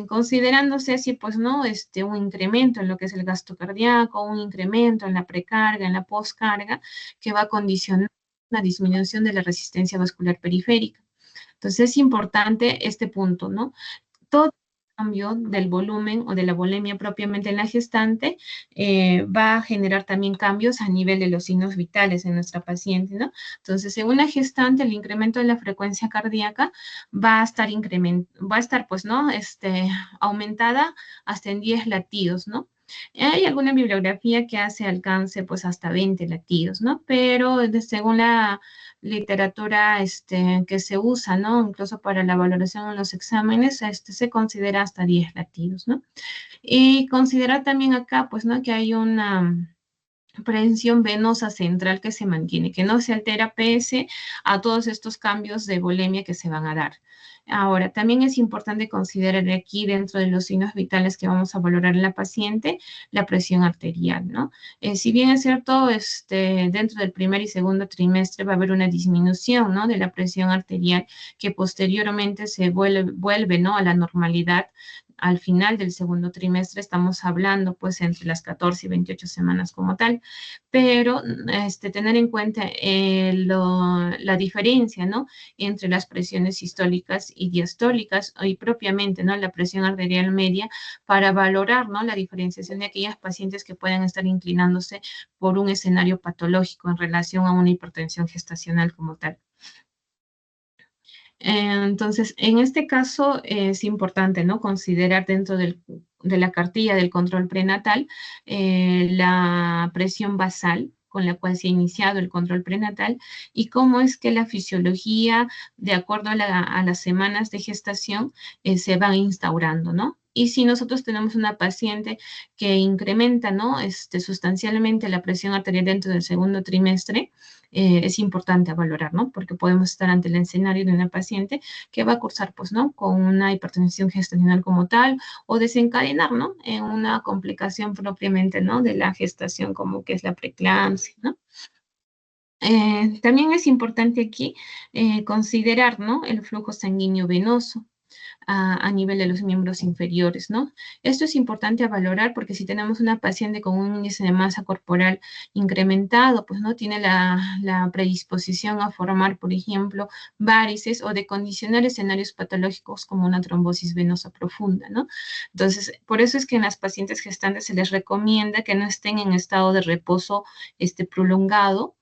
considerándose así, pues, ¿no? Un incremento en lo que es el gasto cardíaco, un incremento en la precarga, en la poscarga, que va a condicionar la disminución de la resistencia vascular periférica. Entonces, es importante este punto, ¿no? Todo cambio del volumen o de la volemia propiamente en la gestante va a generar también cambios a nivel de los signos vitales en nuestra paciente, ¿no? Entonces, según la gestante, el incremento de la frecuencia cardíaca va a estar, pues, ¿no? Aumentada hasta en 10 latidos, ¿no? Hay alguna bibliografía que hace alcance, pues, hasta 20 latidos, ¿no? Pero según la literatura que se usa, ¿no? Incluso para la valoración en los exámenes, se considera hasta 10 latidos, ¿no? Y considerar también acá, pues, ¿no? Que hay una prevención venosa central que se mantiene, que no se altera pese a todos estos cambios de volemia que se van a dar. Ahora, también es importante considerar aquí dentro de los signos vitales que vamos a valorar en la paciente, la presión arterial, ¿no? Si bien es cierto, dentro del primer y segundo trimestre va a haber una disminución, ¿no? De la presión arterial que posteriormente se vuelve, ¿no? A la normalidad. Al final del segundo trimestre estamos hablando pues entre las 14 y 28 semanas como tal, pero tener en cuenta la diferencia, ¿no? Entre las presiones sistólicas y diastólicas y propiamente, ¿no? La presión arterial media para valorar, ¿no? La diferenciación de aquellas pacientes que pueden estar inclinándose por un escenario patológico en relación a una hipertensión gestacional como tal. Entonces, en este caso es importante, ¿no? Considerar dentro de la cartilla del control prenatal la presión basal con la cual se ha iniciado el control prenatal y cómo es que la fisiología, de acuerdo a las semanas de gestación, se va instaurando, ¿no? Y si nosotros tenemos una paciente que incrementa, ¿no? Sustancialmente la presión arterial dentro del segundo trimestre, es importante valorar, ¿no? Porque podemos estar ante el escenario de una paciente que va a cursar, pues, ¿no? Con una hipertensión gestacional como tal o desencadenar, ¿no? En una complicación propiamente, ¿no? De la gestación como que es la preeclampsia, ¿no? También es importante aquí considerar, ¿no? El flujo sanguíneo venoso a nivel de los miembros inferiores, ¿no? Esto es importante a valorar porque si tenemos una paciente con un índice de masa corporal incrementado, pues no tiene la predisposición a formar, por ejemplo, varices o de condicionar escenarios patológicos como una trombosis venosa profunda, ¿no? Entonces, por eso es que en las pacientes gestantes se les recomienda que no estén en estado de reposo prolongado,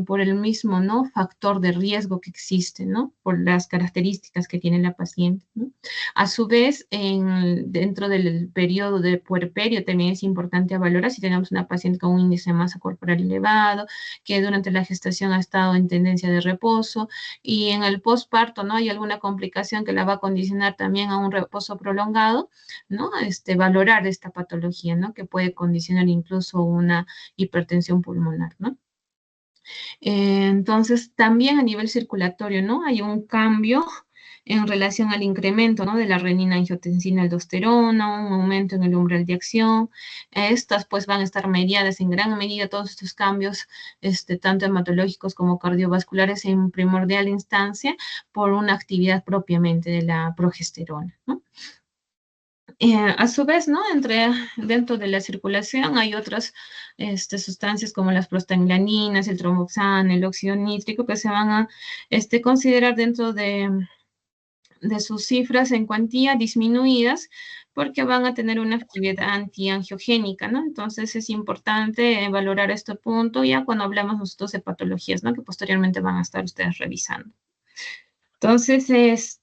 por el mismo, ¿no?, factor de riesgo que existe, ¿no?, por las características que tiene la paciente, ¿no? A su vez, dentro del periodo de puerperio también es importante valorar si tenemos una paciente con un índice de masa corporal elevado, que durante la gestación ha estado en tendencia de reposo, y en el posparto, ¿no?, hay alguna complicación que la va a condicionar también a un reposo prolongado, ¿no? Valorar esta patología, ¿no?, que puede condicionar incluso una hipertensión pulmonar, ¿no? Entonces, también a nivel circulatorio, ¿no?, hay un cambio en relación al incremento, ¿no?, de la renina, angiotensina, aldosterona, un aumento en el umbral de acción. Estas pues van a estar mediadas en gran medida, todos estos cambios, tanto hematológicos como cardiovasculares, en primordial instancia por una actividad propiamente de la progesterona, ¿no? A su vez, ¿no?, dentro de la circulación hay otras sustancias como las prostaglandinas, el tromboxano, el óxido nítrico, que se van a considerar dentro de sus cifras en cuantía disminuidas, porque van a tener una actividad antiangiogénica, ¿no? Entonces es importante valorar este punto ya cuando hablamos nosotros de patologías, ¿no?, que posteriormente van a estar ustedes revisando. Entonces,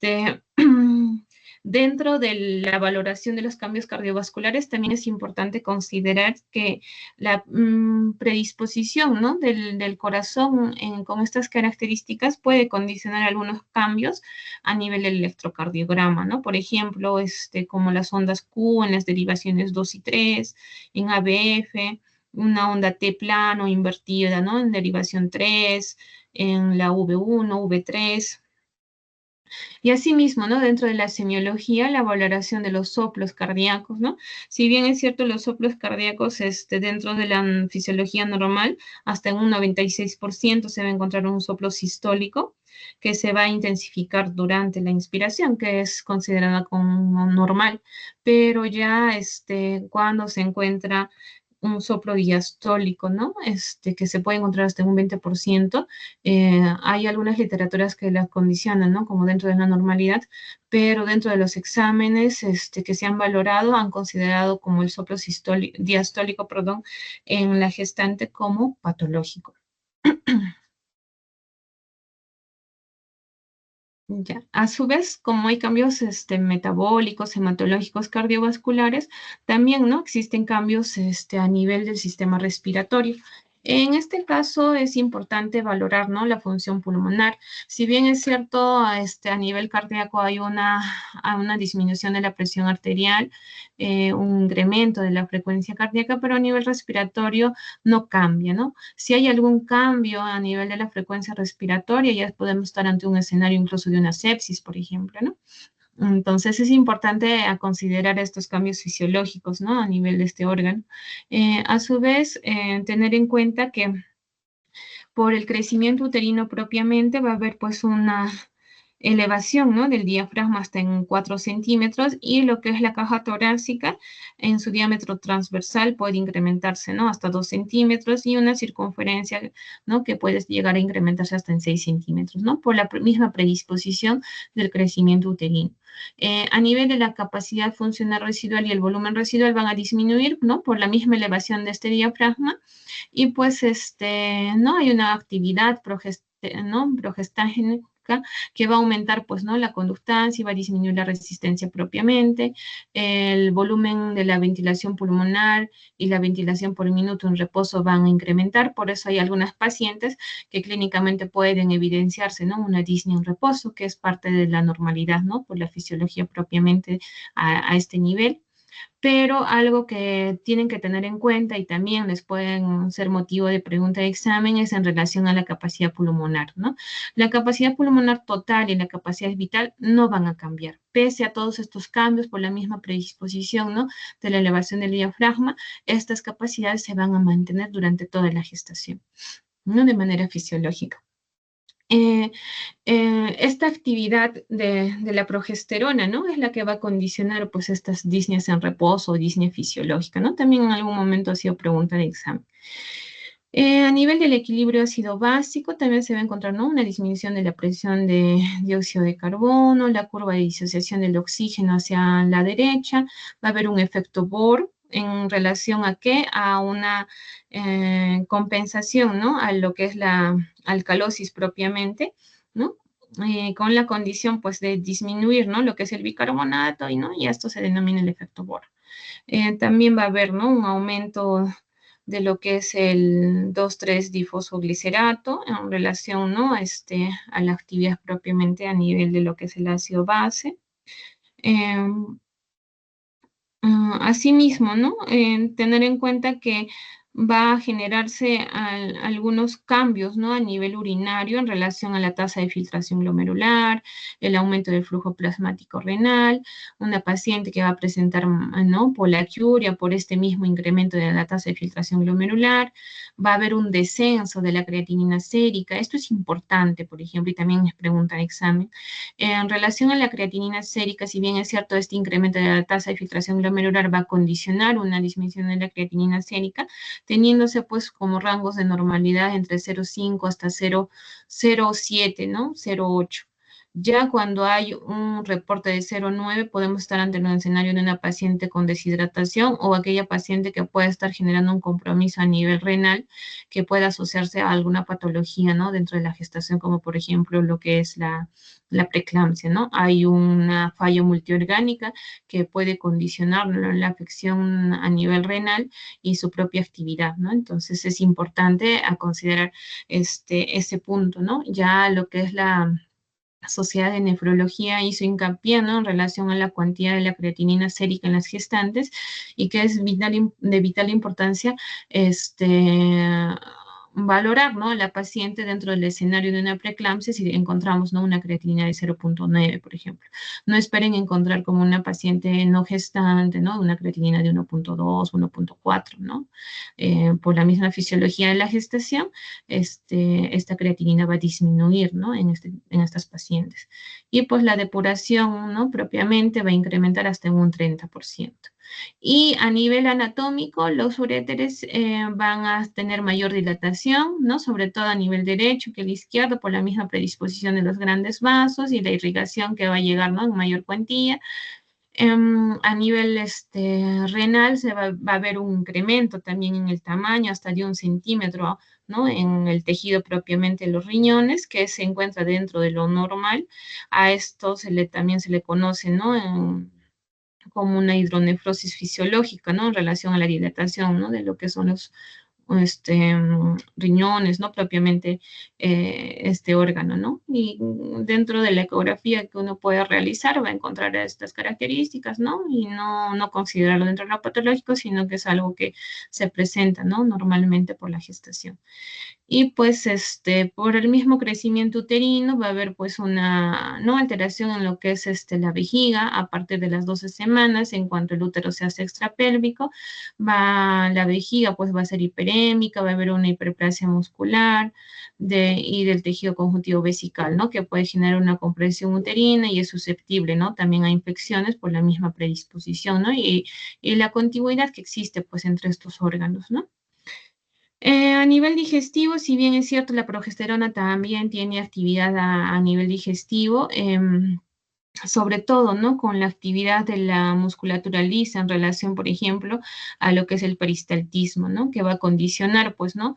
dentro de la valoración de los cambios cardiovasculares, también es importante considerar que la predisposición, ¿no?, del corazón con estas características puede condicionar algunos cambios a nivel del electrocardiograma, ¿no? Por ejemplo, como las ondas Q en las derivaciones 2 y 3, en ABF, una onda T plano invertida, ¿no?, en derivación 3, en la V1, V3. Y asimismo, ¿no?, dentro de la semiología, la valoración de los soplos cardíacos, ¿no? Si bien es cierto, los soplos cardíacos, dentro de la fisiología normal, hasta en un 96% se va a encontrar un soplo sistólico que se va a intensificar durante la inspiración, que es considerada como normal, pero ya cuando se encuentra un soplo diastólico, ¿no?, que se puede encontrar hasta en un 20%, hay algunas literaturas que la condicionan, ¿no?, como dentro de la normalidad, pero dentro de los exámenes que se han valorado, han considerado como el soplo diastólico, perdón, en la gestante como patológico. Ya. A su vez, como hay cambios metabólicos, hematológicos, cardiovasculares, también, ¿no?, existen cambios a nivel del sistema respiratorio. En este caso es importante valorar, ¿no?, la función pulmonar. Si bien es cierto, a nivel cardíaco hay una disminución de la presión arterial, un incremento de la frecuencia cardíaca, pero a nivel respiratorio no cambia, ¿no? Si hay algún cambio a nivel de la frecuencia respiratoria, ya podemos estar ante un escenario incluso de una sepsis, por ejemplo, ¿no? Entonces es importante a considerar estos cambios fisiológicos, ¿no?, a nivel de este órgano. A su vez, tener en cuenta que por el crecimiento uterino propiamente va a haber pues una elevación, ¿no?, del diafragma hasta en 4 centímetros, y lo que es la caja torácica en su diámetro transversal puede incrementarse, ¿no?, hasta 2 centímetros, y una circunferencia, ¿no?, que puede llegar a incrementarse hasta en 6 centímetros, ¿no?, por la misma predisposición del crecimiento uterino. A nivel de la capacidad funcional residual y el volumen residual van a disminuir, ¿no?, por la misma elevación de este diafragma, y pues no hay una actividad progestágena que va a aumentar pues, ¿no?, la conductancia, y va a disminuir la resistencia propiamente. El volumen de la ventilación pulmonar y la ventilación por minuto en reposo van a incrementar, por eso hay algunas pacientes que clínicamente pueden evidenciarse, ¿no?, una disnea en reposo, que es parte de la normalidad, ¿no?, por la fisiología propiamente a este nivel. Pero algo que tienen que tener en cuenta, y también les pueden ser motivo de pregunta de examen, es en relación a la capacidad pulmonar, ¿no? La capacidad pulmonar total y la capacidad vital no van a cambiar, pese a todos estos cambios por la misma predisposición, ¿no?, de la elevación del diafragma. Estas capacidades se van a mantener durante toda la gestación, ¿no?, de manera fisiológica. Esta actividad de la progesterona, ¿no?, es la que va a condicionar pues estas disneas en reposo o disnea fisiológica, ¿no? También en algún momento ha sido pregunta de examen. A nivel del equilibrio ácido básico también se va a encontrar, ¿no?, una disminución de la presión de dióxido de carbono, la curva de disociación del oxígeno hacia la derecha, va a haber un efecto Bohr ¿En relación a qué? A una compensación, ¿no? A lo que es la alcalosis propiamente, ¿no? Con la condición, pues, de disminuir, ¿no? Lo que es el bicarbonato, ¿no? Y esto se denomina el efecto Bohr. También va a haber, ¿no? Un aumento de lo que es el 2,3-difosfoglicerato en relación, ¿no? A la actividad propiamente a nivel de lo que es el ácido base. Asimismo, ¿no? Tener en cuenta que va a generarse algunos cambios, ¿no? A nivel urinario en relación a la tasa de filtración glomerular, el aumento del flujo plasmático renal, una paciente que va a presentar, ¿no? Polaquiuria por este mismo incremento de la tasa de filtración glomerular, va a haber un descenso de la creatinina sérica. Esto es importante, por ejemplo, y también es pregunta de examen. En relación a la creatinina sérica, si bien es cierto, este incremento de la tasa de filtración glomerular va a condicionar una disminución de la creatinina sérica, teniéndose pues como rangos de normalidad entre 0,5 hasta 0,07, ¿no? 0,8. Ya cuando hay un reporte de 0,9, podemos estar ante un escenario de una paciente con deshidratación o aquella paciente que pueda estar generando un compromiso a nivel renal que pueda asociarse a alguna patología, ¿no? Dentro de la gestación, como por ejemplo lo que es la preeclampsia, ¿no? Hay una falla multiorgánica que puede condicionar, ¿no? La afección a nivel renal y su propia actividad, ¿no? Entonces es importante a considerar ese punto, ¿no? Ya lo que es la Sociedad de Nefrología hizo hincapié, ¿no? En relación a la cuantía de la creatinina sérica en las gestantes y que es de vital importancia valorar, ¿no? A la paciente dentro del escenario de una preeclampsia si encontramos, ¿no? Una creatinina de 0,9, por ejemplo. No esperen encontrar como una paciente no gestante, ¿no? Una creatinina de 1,2, 1,4, ¿no? Por la misma fisiología de la gestación, esta creatinina va a disminuir, ¿no? En estas pacientes. Y pues la depuración, ¿no? Propiamente va a incrementar hasta en un 30%. Y a nivel anatómico, los uréteres van a tener mayor dilatación, ¿no? Sobre todo a nivel derecho que el izquierdo, por la misma predisposición de los grandes vasos y la irrigación que va a llegar, ¿no? En mayor cuantía. A nivel renal va a haber un incremento también en el tamaño, hasta de 1 centímetro, ¿no? En el tejido propiamente de los riñones, que se encuentra dentro de lo normal. A esto también se le conoce, ¿no? Como una hidronefrosis fisiológica, ¿no? En relación a la dilatación, ¿no? De lo que son los riñones, ¿no? Propiamente este órgano, ¿no? Y dentro de la ecografía que uno puede realizar va a encontrar estas características, ¿no? Y no considerarlo dentro de lo patológico, sino que es algo que se presenta, ¿no? Normalmente por la gestación. Y pues por el mismo crecimiento uterino va a haber pues una no alteración en lo que es la vejiga a partir de las 12 semanas en cuanto el útero se hace extrapélvico, la vejiga pues va a ser hiperémica, va a haber una hiperplasia muscular y del tejido conjuntivo vesical, ¿no? Que puede generar una compresión uterina y es susceptible, ¿no? También a infecciones por la misma predisposición, ¿no? Y la contigüidad que existe pues entre estos órganos, ¿no? A nivel digestivo, si bien es cierto, la progesterona también tiene actividad a nivel digestivo, sobre todo, ¿no? Con la actividad de la musculatura lisa en relación, por ejemplo, a lo que es el peristaltismo, ¿no? Que va a condicionar, pues, ¿no?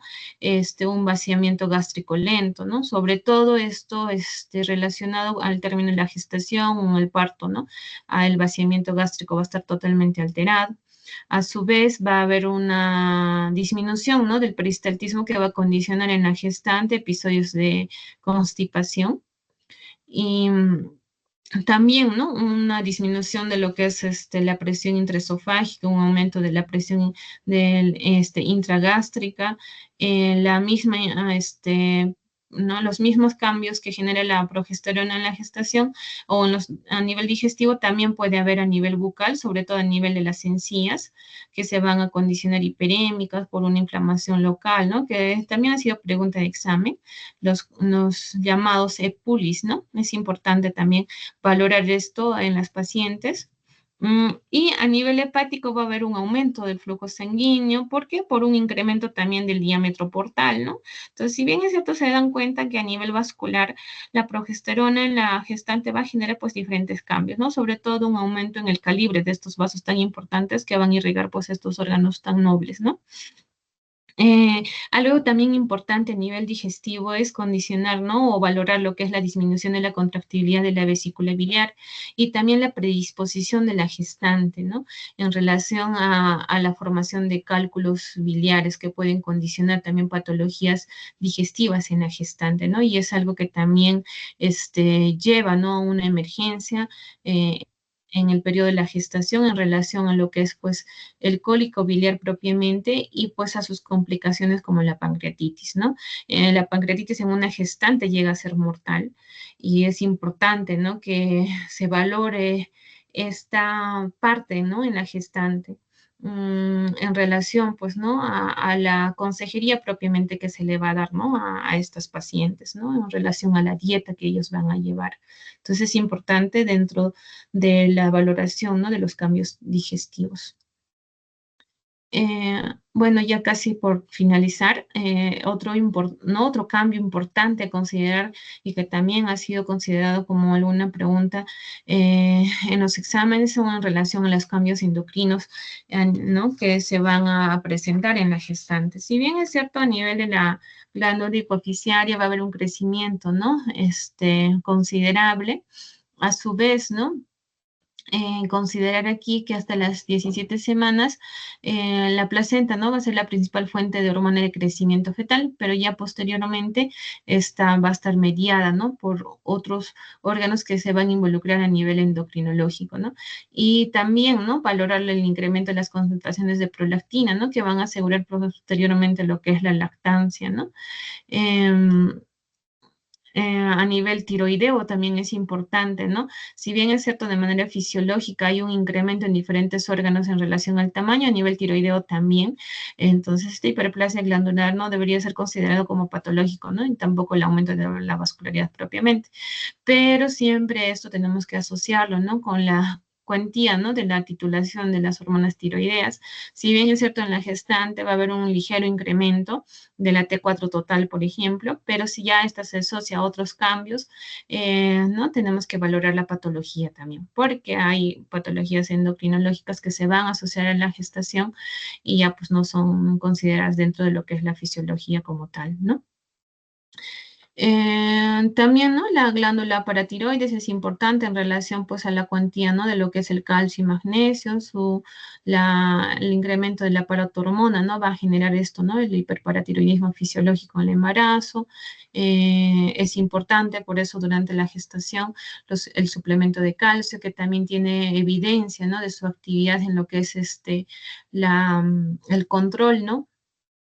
Un vaciamiento gástrico lento, ¿no? Sobre todo esto, relacionado al término de la gestación o el parto, ¿no? El vaciamiento gástrico va a estar totalmente alterado. A su vez, va a haber una disminución, ¿no? Del peristaltismo que va a condicionar en la gestante episodios de constipación. Y también, ¿no? Una disminución de lo que es la presión intraesofágica, un aumento de la presión intragástrica, la misma, ¿no? Los mismos cambios que genera la progesterona en la gestación o a nivel digestivo también puede haber a nivel bucal, sobre todo a nivel de las encías, que se van a condicionar hiperémicas por una inflamación local, ¿no? Que también ha sido pregunta de examen, los llamados EPULIS, ¿no? Es importante también valorar esto en las pacientes. Y a nivel hepático va a haber un aumento del flujo sanguíneo. ¿Por qué? Por un incremento también del diámetro portal, ¿no? Entonces, si bien es cierto, se dan cuenta que a nivel vascular la progesterona en la gestante va a generar pues diferentes cambios, ¿no? Sobre todo un aumento en el calibre de estos vasos tan importantes que van a irrigar pues estos órganos tan nobles, ¿no? Algo también importante a nivel digestivo es condicionar, ¿no? O valorar lo que es la disminución de la contractibilidad de la vesícula biliar y también la predisposición de la gestante, ¿no? En relación a la formación de cálculos biliares que pueden condicionar también patologías digestivas en la gestante, ¿no? Y es algo que también lleva, ¿no? A una emergencia. En el periodo de la gestación en relación a lo que es pues el cólico biliar propiamente y pues a sus complicaciones como la pancreatitis, ¿no? La pancreatitis en una gestante llega a ser mortal y es importante, ¿no? Que se valore esta parte, ¿no? En la gestante. En relación, pues, ¿no? A la consejería propiamente que se le va a dar, ¿no? A estas pacientes, ¿no? En relación a la dieta que ellos van a llevar. Entonces, es importante dentro de la valoración, ¿no? De los cambios digestivos. Bueno, ya casi por finalizar, ¿no? Otro cambio importante a considerar y que también ha sido considerado como alguna pregunta en los exámenes son en relación a los cambios endocrinos, ¿no? Que se van a presentar en la gestante. Si bien es cierto a nivel de la glándula hipoficiaria va a haber un crecimiento, ¿no? Considerable, a su vez, ¿no? Considerar aquí que hasta las 17 semanas la placenta no va a ser la principal fuente de hormona de crecimiento fetal, pero ya posteriormente esta va a estar mediada ¿no? por otros órganos que se van a involucrar a nivel endocrinológico, ¿no? Y también ¿no? valorar el incremento de las concentraciones de prolactina, ¿no? Que van a asegurar posteriormente lo que es la lactancia, ¿no? A nivel tiroideo también es importante, ¿no? Si bien es cierto de manera fisiológica hay un incremento en diferentes órganos en relación al tamaño, a nivel tiroideo también. Entonces, esta hiperplasia glandular no debería ser considerado como patológico, ¿no? Y tampoco el aumento de la vascularidad propiamente. Pero siempre esto tenemos que asociarlo, ¿no? Con la cuantía, ¿no? De la titulación de las hormonas tiroideas. Si bien es cierto en la gestante va a haber un ligero incremento de la T4 total, por ejemplo, pero si ya esta se asocia a otros cambios, ¿no? Tenemos que valorar la patología también, porque hay patologías endocrinológicas que se van a asociar a la gestación y ya pues no son consideradas dentro de lo que es la fisiología como tal, ¿no? También, ¿no? La glándula paratiroides es importante en relación, pues, a la cuantía, ¿no? De lo que es el calcio y magnesio, el incremento de la paratormona, ¿no? Va a generar esto, ¿no? El hiperparatiroidismo fisiológico en el embarazo. Es importante, por eso, durante la gestación, el suplemento de calcio, que también tiene evidencia, ¿no? De su actividad en lo que es el control, ¿no?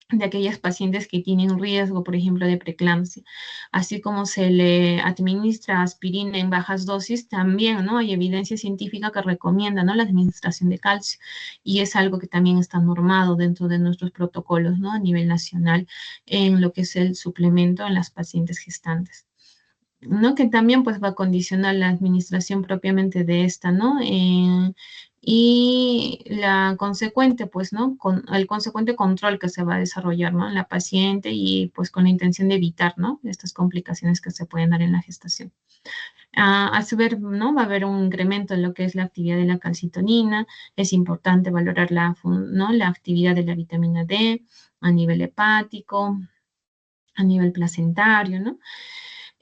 De aquellas pacientes que tienen riesgo, por ejemplo, de preeclampsia. Así como se le administra aspirina en bajas dosis, también, ¿no? Hay evidencia científica que recomienda, ¿no? La administración de calcio. Y es algo que también está normado dentro de nuestros protocolos, ¿no? A nivel nacional en lo que es el suplemento en las pacientes gestantes. ¿No? Que también pues va a condicionar la administración propiamente de esta, ¿no? Y la consecuente, pues, ¿no? El consecuente control que se va a desarrollar, ¿no? En la paciente y pues con la intención de evitar, ¿no? Estas complicaciones que se pueden dar en la gestación. A su vez, ¿no? Va a haber un incremento en lo que es la actividad de la calcitonina. Es importante valorar ¿no? La actividad de la vitamina D a nivel hepático, a nivel placentario, ¿no?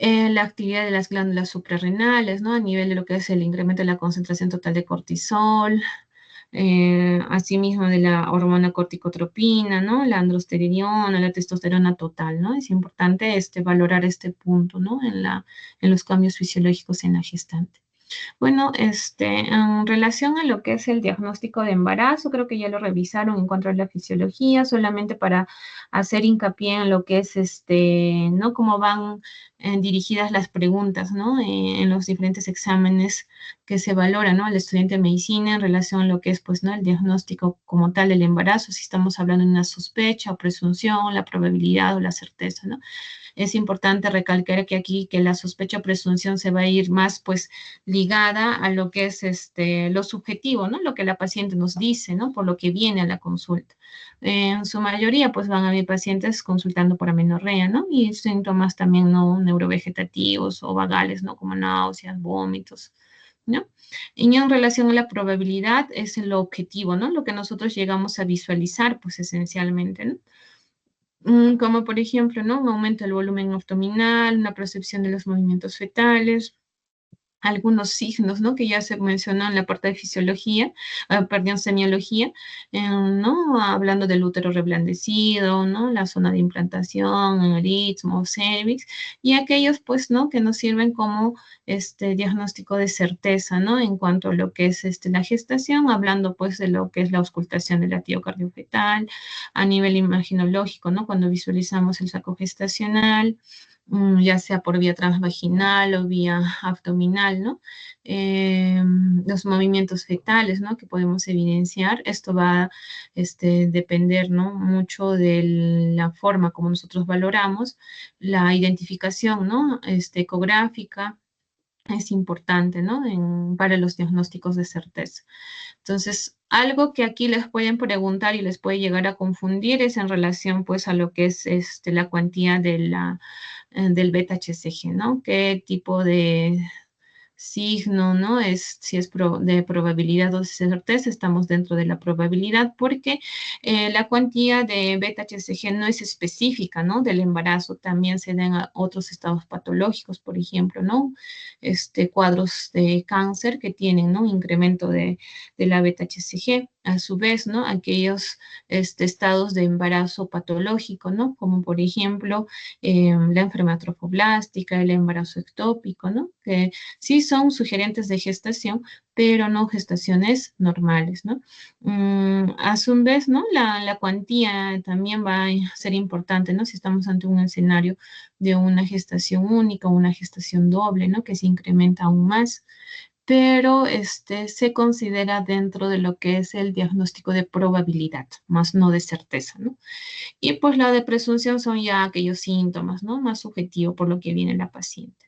La actividad de las glándulas suprarrenales, ¿no? A nivel de lo que es el incremento de la concentración total de cortisol, asimismo de la hormona corticotropina, ¿no? La androstenediona, la testosterona total, ¿no? Es importante valorar este punto, ¿no? En los cambios fisiológicos en la gestante. Bueno, en relación a lo que es el diagnóstico de embarazo, creo que ya lo revisaron en cuanto a la fisiología, solamente para hacer hincapié en lo que es, ¿no? Cómo van dirigidas las preguntas, ¿no? En los diferentes exámenes que se valoran, ¿no? Al estudiante de medicina en relación a lo que es, pues, ¿no? El diagnóstico como tal del embarazo, si estamos hablando de una sospecha o presunción, la probabilidad o la certeza, ¿no? Es importante recalcar que aquí que la sospecha o presunción se va a ir más pues ligada a lo que es lo subjetivo, ¿no? Lo que la paciente nos dice, ¿no? Por lo que viene a la consulta. En su mayoría pues van a haber pacientes consultando por amenorrea, ¿no? Y síntomas también no neurovegetativos o vagales, ¿no? Como náuseas, vómitos, ¿no? Y en relación a la probabilidad es lo objetivo, ¿no? Lo que nosotros llegamos a visualizar, pues esencialmente, ¿no? Como por ejemplo, ¿no? Un aumento del volumen abdominal, una percepción de los movimientos fetales, algunos signos, ¿no? Que ya se mencionó en la parte de fisiología, perdón, semiología, ¿no? Hablando del útero reblandecido, ¿no? La zona de implantación, el istmo, cervix, y aquellos, pues, ¿no? Que nos sirven como diagnóstico de certeza, ¿no? En cuanto a lo que es la gestación, hablando, pues, de lo que es la auscultación del latido cardiofetal, a nivel imaginológico, ¿no? Cuando visualizamos el saco gestacional, ya sea por vía transvaginal o vía abdominal, ¿no? Los movimientos fetales, ¿no? Que podemos evidenciar. Esto va a depender, ¿no? Mucho de la forma como nosotros valoramos la identificación, ¿no? Ecográfica. Es importante, ¿no? Para los diagnósticos de certeza. Entonces, algo que aquí les pueden preguntar y les puede llegar a confundir es en relación, pues, a lo que es la cuantía del beta-HCG, ¿no? ¿Qué tipo de signo, ¿no? Si es de probabilidad o de certeza, estamos dentro de la probabilidad porque la cuantía de beta-HCG no es específica, ¿no? Del embarazo, también se dan a otros estados patológicos, por ejemplo, ¿no? Cuadros de cáncer que tienen, ¿no? Incremento de la beta-HCG. A su vez, ¿no? Aquellos estados de embarazo patológico, ¿no? Como por ejemplo la enfermedad trofoblástica, el embarazo ectópico, ¿no? Que sí son sugerentes de gestación, pero no gestaciones normales, ¿no? A su vez, ¿no? La cuantía también va a ser importante, ¿no? Si estamos ante un escenario de una gestación única o una gestación doble, ¿no? Que se incrementa aún más, pero se considera dentro de lo que es el diagnóstico de probabilidad, más no de certeza, ¿no? Y pues la de presunción son ya aquellos síntomas, ¿no? Más subjetivo por lo que viene la paciente.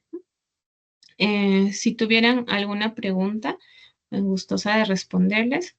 Si tuvieran alguna pregunta, gustosa de responderles.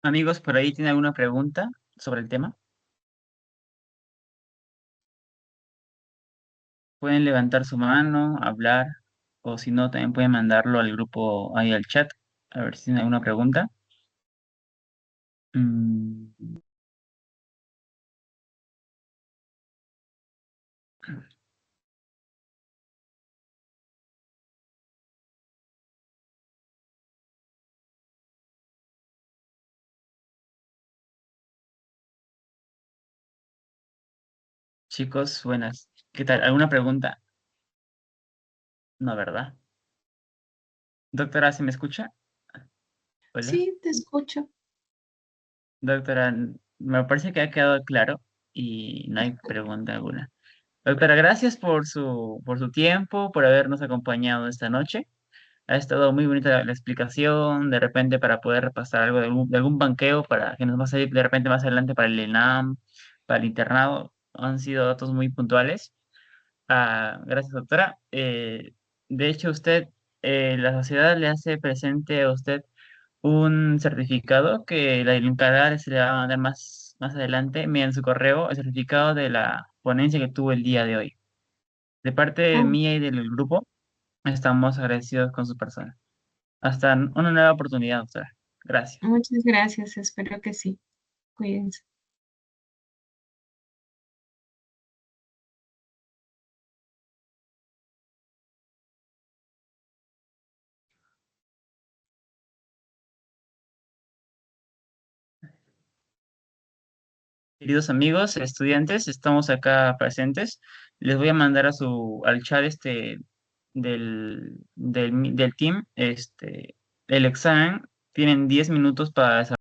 Amigos, por ahí tienen alguna pregunta sobre el tema. Pueden levantar su mano, hablar, o si no, también pueden mandarlo al grupo, ahí al chat, a ver si tienen alguna pregunta. Mm, chicos, buenas. ¿Qué tal? ¿Alguna pregunta? No, ¿verdad? Doctora, ¿se me escucha? Hola. Sí, te escucho. Doctora, me parece que ha quedado claro y no hay pregunta alguna. Doctora, gracias por su tiempo, por habernos acompañado esta noche. Ha estado muy bonita la explicación, de repente para poder repasar algo de algún banqueo para que nos va a salir de repente más adelante para el ENAM, para el internado. Han sido datos muy puntuales. Gracias, doctora. De hecho, usted, la sociedad le hace presente a usted un certificado que la encargada se le va a mandar más adelante mediante su correo, el certificado de la ponencia que tuvo el día de hoy. De parte Ah, mía y del grupo, estamos agradecidos con su persona. Hasta una nueva oportunidad, doctora. Gracias. muchas gracias, espero que sí. Cuídense. Queridos amigos, estudiantes, estamos acá presentes. Les voy a mandar al chat del team el examen. Tienen 10 minutos para